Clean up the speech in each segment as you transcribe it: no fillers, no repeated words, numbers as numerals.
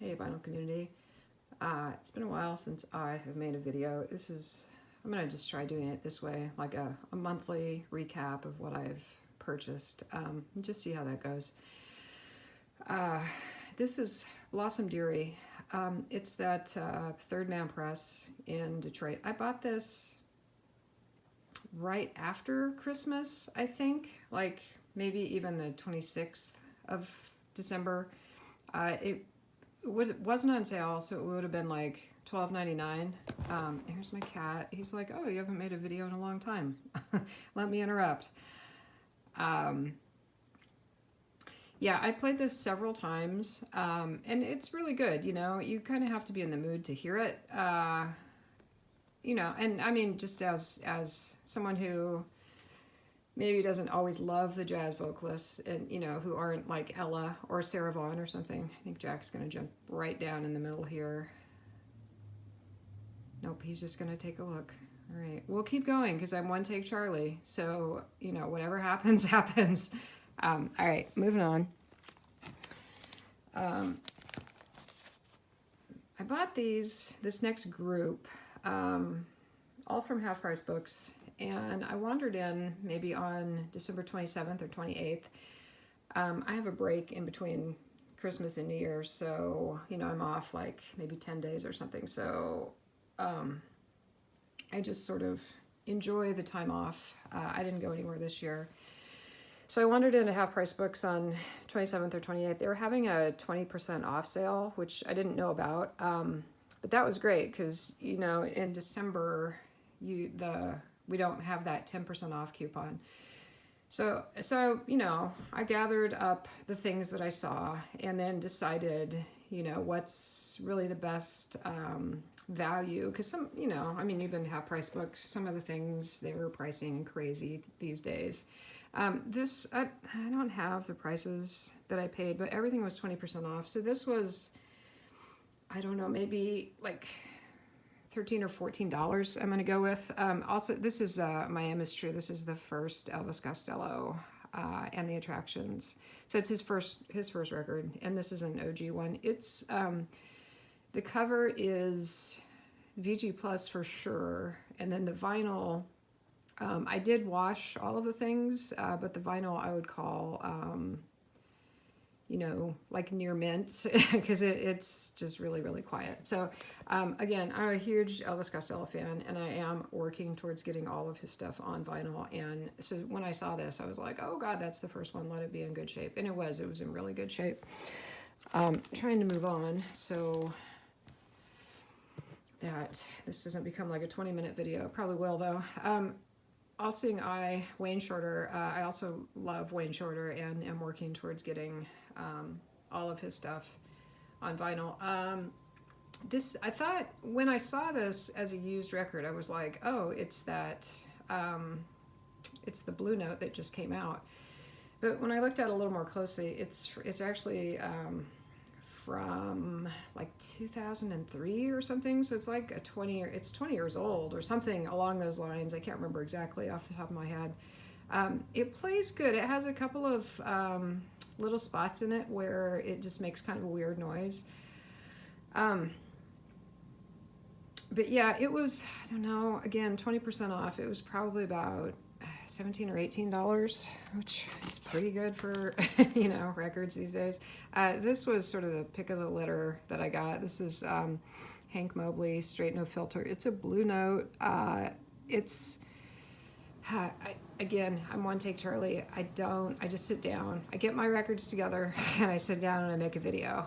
Hey, vinyl community. It's been a while since I have made a video. I'm going to just try doing it this way, like a monthly recap of what I've purchased, and just see how that goes. This is Blossom Dearie. It's that Third Man Press in Detroit. I bought this right after Christmas, I think, like maybe even the 26th of December. It wasn't on sale, so it would have been like $12.99. Here's my cat. He's like, "Oh, you haven't made a video in a long time." Let me interrupt. Yeah, I played this several times, and it's really good. You kind of have to be in the mood to hear it. And I mean, just as someone who maybe doesn't always love the jazz vocalists, and who aren't like Ella or Sarah Vaughan or something. I think Jack's going to jump right down in the middle here. Nope, he's just going to take a look. All right, we'll keep going because I'm one take Charlie. So whatever happens, happens. All right, moving on. I bought this next group, all from Half Price Books. And I wandered in maybe on December 27th or 28th. I have a break in between Christmas and New Year's, so, I'm off like maybe 10 days or something. So I just sort of enjoy the time off. I didn't go anywhere this year. So I wandered into Half Price Books on 27th or 28th. They were having a 20% off sale, which I didn't know about. But that was great because, in December, we don't have that 10% off coupon. So I gathered up the things that I saw and then decided, what's really the best value. Because you've been to Half Price Books. Some of the things, they were pricing crazy these days. I don't have the prices that I paid, but everything was 20% off. So this was, I don't know, maybe like $13 or $14 I'm going to go with. Also, this is My Aim Is True. This is the first Elvis Costello and the Attractions. So it's his first record, and this is an OG one. It's the cover is VG Plus for sure, and then the vinyl. I did wash all of the things, but the vinyl I would call, like near mint because it's just really, really quiet. So again, I'm a huge Elvis Costello fan, and I am working towards getting all of his stuff on vinyl. And so when I saw this, I was like, oh God, that's the first one. Let it be in good shape. And it was in really good shape. Trying to move on so that this doesn't become like a 20-minute video. Probably will though. All Seeing Eye, Wayne Shorter. I also love Wayne Shorter and am working towards getting all of his stuff on vinyl. I thought when I saw this as a used record, I was like, oh, it's that, it's the Blue Note that just came out. But when I looked at it a little more closely, it's actually from like 2003 or something. So it's like it's 20 years old or something along those lines. I can't remember exactly off the top of my head. It plays good. It has a couple of little spots in it where it just makes kind of a weird noise. But yeah, it was, I don't know, again, 20% off. It was probably about $17 or $18, which is pretty good for, records these days. This was sort of the pick of the litter that I got. This is Hank Mobley, Straight No Filter. It's a Blue Note. Again, I'm one take Charlie. I just sit down. I get my records together and I sit down and I make a video.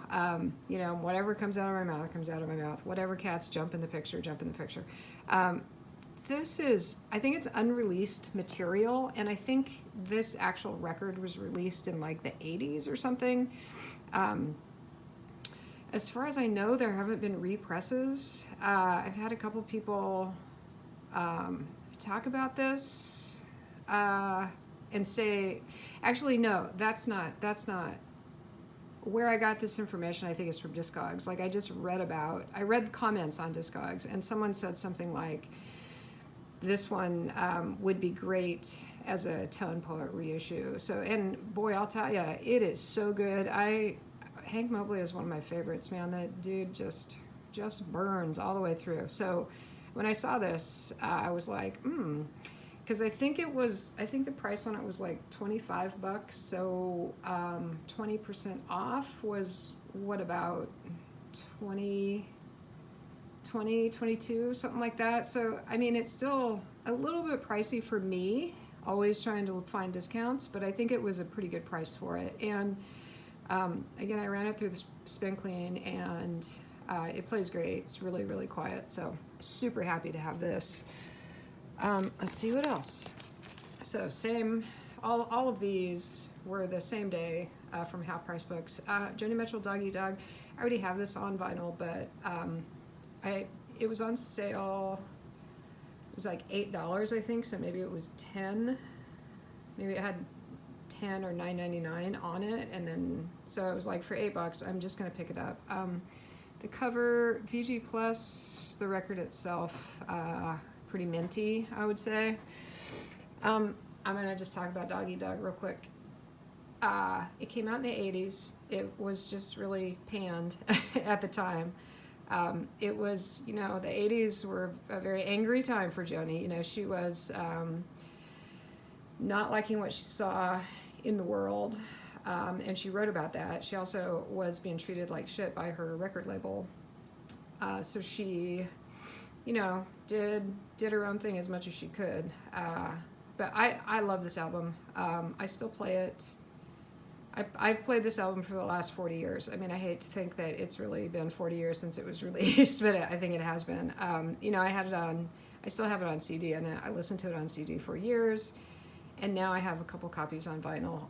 Whatever comes out of my mouth, comes out of my mouth. Whatever cats jump in the picture, jump in the picture. I think it's unreleased material, and I think this actual record was released in like the 80s or something. As far as I know, there haven't been represses. I've had a couple people talk about this and say, actually, no, that's not where I got this information. I think it's from Discogs. Like I read comments on Discogs, and someone said something like, this one would be great as a Tone Poet reissue. So, and boy, I'll tell you, it is so good. Hank Mobley is one of my favorites, man. That dude just burns all the way through. So when I saw this, I was like, because I think the price on it was like $25. So 20% off was what, about 20, 22, something like that. So I mean, it's still a little bit pricey for me, always trying to find discounts, but I think it was a pretty good price for it. And again, I ran it through the spin clean, and it plays great. It's really, really quiet. So super happy to have this. Let's see what else. So same, all of these were the same day from Half Price Books. Joni Mitchell, Dog Eat Dog. I already have this on vinyl, but it was on sale. It was like $8, I think. So maybe it was 10. Maybe it had 10 or $9.99 on it, and then so it was like, for $8, I'm just gonna pick it up. The cover, VG Plus, the record itself, pretty minty, I would say. I'm gonna just talk about Dog Eat Dog real quick. It came out in the 80s. It was just really panned at the time. It was, the 80s were a very angry time for Joni. She was not liking what she saw in the world, and she wrote about that. She also was being treated like shit by her record label. So she, did her own thing as much as she could. But I love this album. I still play it. I've played this album for the last 40 years. I mean, I hate to think that it's really been 40 years since it was released, but I think it has been. I still have it on CD, and I listened to it on CD for years, and now I have a couple copies on vinyl.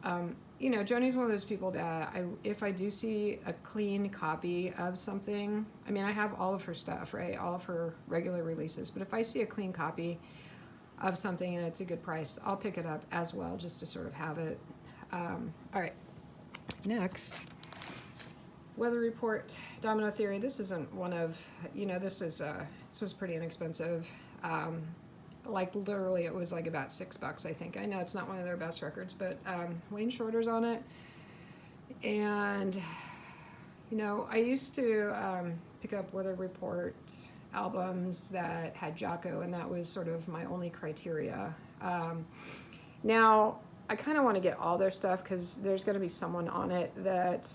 Joni's one of those people that if I do see a clean copy of something, I mean, I have all of her stuff, right? All of her regular releases, but if I see a clean copy of something and it's a good price, I'll pick it up as well, just to sort of have it. All right. Next, Weather Report, Domino Theory. This isn't one of, this was pretty inexpensive. Like literally it was like about $6, I think. I know it's not one of their best records, but Wayne Shorter's on it. And, I used to pick up Weather Report albums that had Jaco, and that was sort of my only criteria. Now, I kind of want to get all their stuff because there's going to be someone on it that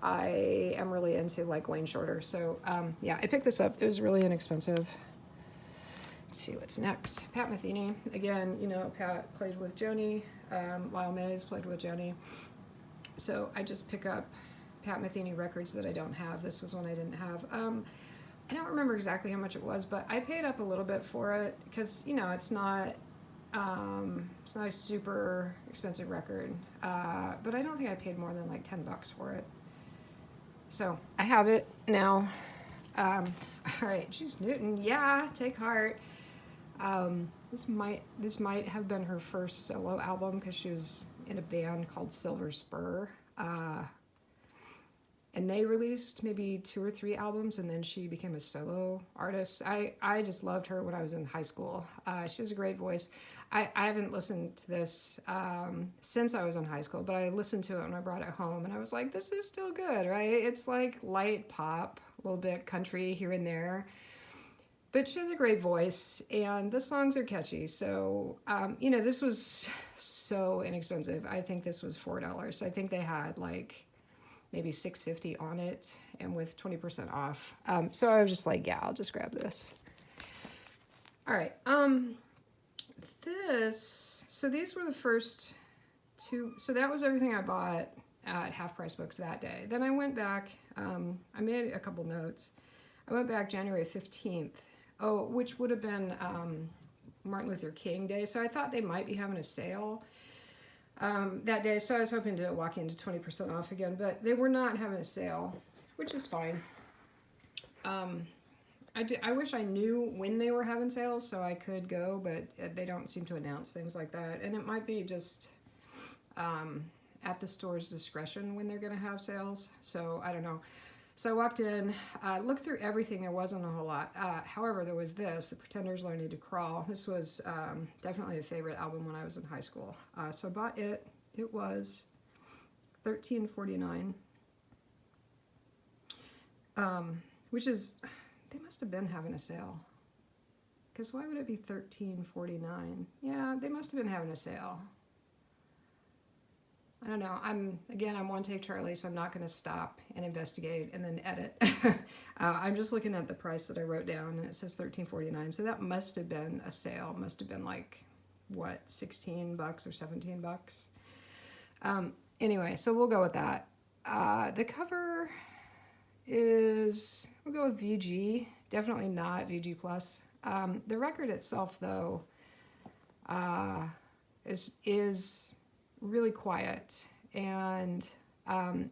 I am really into, like Wayne Shorter. So, I picked this up. It was really inexpensive. Let's see what's next. Pat Metheny. Again, Pat played with Joni. Lyle Mays played with Joni. So I just pick up Pat Metheny records that I don't have. This was one I didn't have. I don't remember exactly how much it was, but I paid up a little bit for it because, it's not a super expensive record, but I don't think I paid more than like $10 for it. So I have it now. All right, Juice Newton, yeah, take heart. This might have been her first solo album because she was in a band called Silver Spur, and they released maybe 2 or 3 albums, and then she became a solo artist. I just loved her when I was in high school. She has a great voice. I haven't listened to this since I was in high school, but I listened to it when I brought it home, and I was like, this is still good, right? It's like light pop, a little bit country here and there, but she has a great voice, and the songs are catchy. So, this was so inexpensive. I think this was $4. I think they had like maybe $6.50 on it, and with 20% off. So I was just like, yeah, I'll just grab this. All right. So these were the first 2. So that was everything I bought at Half Price Books that day. Then I went back. I made a couple notes. I went back January 15th. Oh, which would have been Martin Luther King Day. So I thought they might be having a sale that day. So I was hoping to walk into 20% off again, but they were not having a sale, which is fine. I wish I knew when they were having sales so I could go, but they don't seem to announce things like that. And it might be just at the store's discretion when they're going to have sales. So I don't know. So I walked in, looked through everything. There wasn't a whole lot. However, there was this, The Pretenders Learning to Crawl. This was definitely a favorite album when I was in high school. So I bought it. It was $13.49. which is, they must have been having a sale. Because why would it be $13.49? Yeah, they must have been having a sale. I don't know. I'm one take Charlie, so I'm not going to stop and investigate and then edit. I'm just looking at the price that I wrote down, and it says $13.49. So that must have been a sale. Must have been like, what, $16 or $17? Anyway, so we'll go with that. The cover is, we'll go with VG. Definitely not VG Plus. The record itself, though, is really quiet, and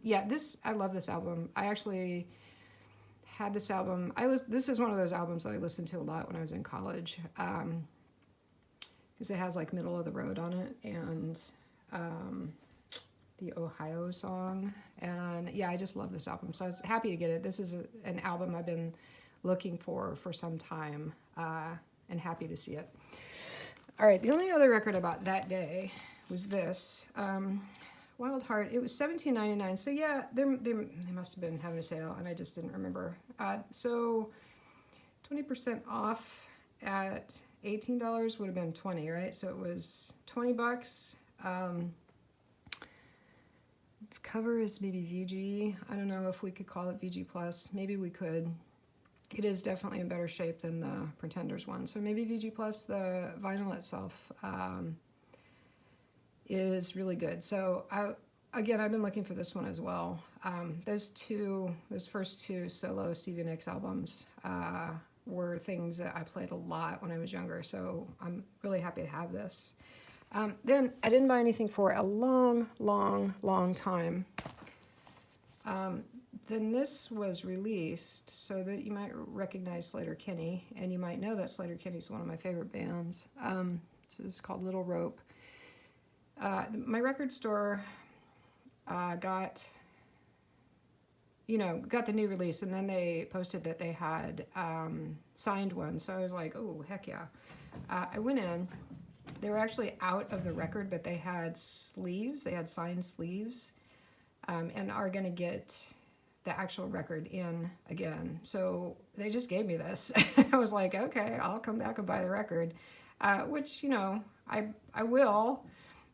yeah, I love this album. I actually had this album. This is one of those albums that I listened to a lot when I was in college, because it has like Middle of the Road on it, and the Ohio song, and yeah, I just love this album. So I was happy to get it. This is an album I've been looking for some time, and happy to see it. All right, the only other record about that day was this, Wild Heart. It was $17.99. So yeah, they must have been having a sale, and I just didn't remember. So 20% off at $18 would have been 20, right? So it was $20. Cover is maybe VG. I don't know if we could call it VG Plus. Maybe we could. It is definitely in better shape than the Pretenders one. So maybe VG Plus. The vinyl itself is really good. So I've been looking for this one as well. Those first two solo Stevie Nicks albums were things that I played a lot when I was younger. So I'm really happy to have this. Then I didn't buy anything for a long, long, long time. Then this was released so that you might recognize Sleater-Kinney, and you might know that Sleater-Kinney is one of my favorite bands. This is called Little Rope. My record store got the new release, and then they posted that they had signed one. So I was like, oh, heck yeah. I went in. They were actually out of the record, but they had sleeves. They had signed sleeves, and are going to get the actual record in again. So they just gave me this. I was like, okay, I'll come back and buy the record, which, I will,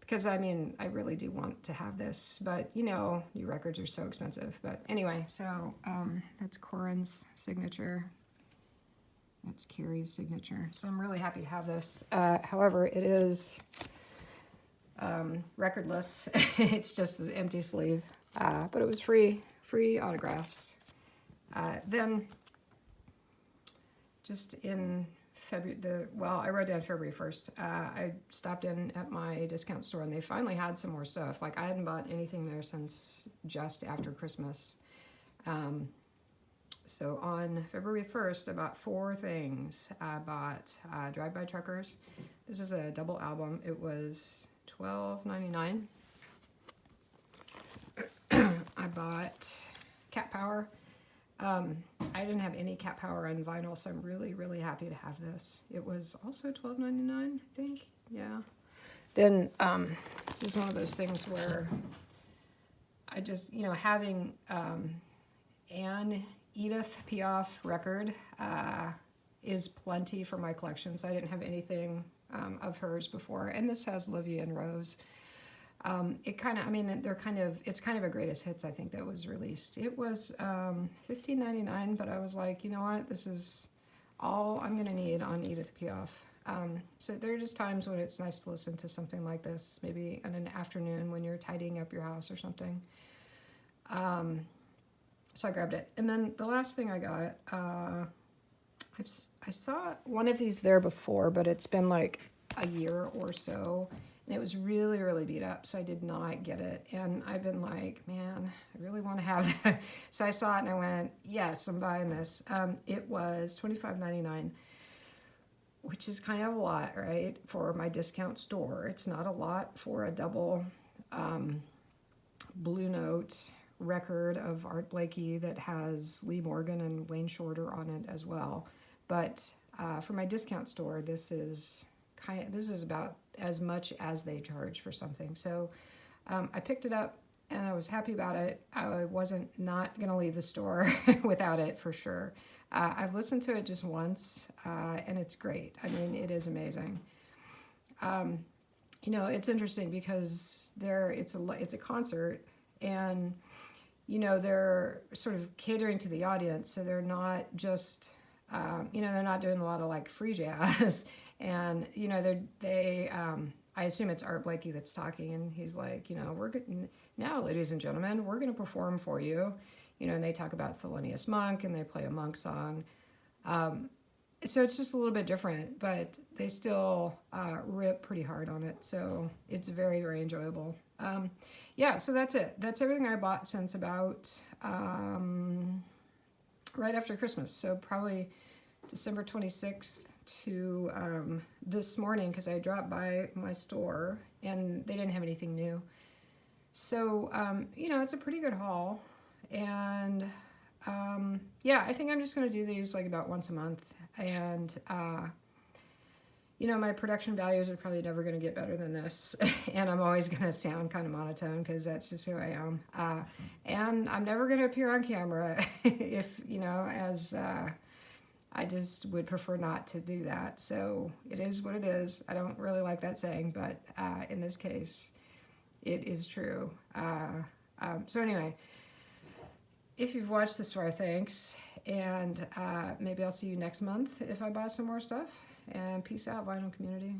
because I really do want to have this, but new records are so expensive. But anyway, so that's Corin's signature. That's Carrie's signature. So I'm really happy to have this. However, it is recordless. It's just the empty sleeve, but it was free autographs. Then just in February, I wrote down February 1st. I stopped in at my discount store, and they finally had some more stuff. Like, I hadn't bought anything there since just after Christmas. So on February 1st, I bought 4 things. I bought Drive By Truckers. This is a double album. It was $12.99. I bought Cat Power. I didn't have any Cat Power on vinyl, so I'm really, really happy to have this. It was also $12.99, I think. Yeah. Then this is one of those things where I just, having Anne Edith Piaf record is plenty for my collection, so I didn't have anything of hers before. And this has Livia and Rose. It's kind of a greatest hits, I think, that was released. It was $15.99, but I was like, you know what, this is all I'm gonna need on Edith Piaf. So there are just times when it's nice to listen to something like this, maybe on an afternoon when you're tidying up your house or something. So I grabbed it. And then the last thing I got, I saw one of these there before, but it's been like a year or so, and it was really, really beat up, so I did not get it. And I've been like, man, I really want to have that. So I saw it and I went, yes, I'm buying this. It was $25.99, which is kind of a lot, right, for my discount store. It's not a lot for a double Blue Note record of Art Blakey that has Lee Morgan and Wayne Shorter on it as well. But for my discount store, this is about as much as they charge for something. So I picked it up, and I was happy about it. I wasn't not gonna leave the store without it for sure. I've listened to it just once, and it's great. I mean, it is amazing. It's interesting because it's a concert, and they're sort of catering to the audience, so they're not just they're not doing a lot of like free jazz, and I assume it's Art Blakey that's talking, and he's like, we're good now, ladies and gentlemen, we're going to perform for you, and they talk about Thelonious Monk, and they play a Monk song. So it's just a little bit different, but they still rip pretty hard on it. So it's very, very enjoyable. Yeah, so that's it. That's everything I bought since about right after Christmas. So probably December 26th to this morning, because I dropped by my store and they didn't have anything new. So, it's a pretty good haul. And yeah, I think I'm just going to do these like about once a month. And, my production values are probably never going to get better than this. And I'm always going to sound kind of monotone because that's just who I am. And I'm never going to appear on camera if, as I just would prefer not to do that. So it is what it is. I don't really like that saying, but in this case, it is true. So anyway, if you've watched this far, thanks. And maybe I'll see you next month if I buy some more stuff. And peace out, vinyl community.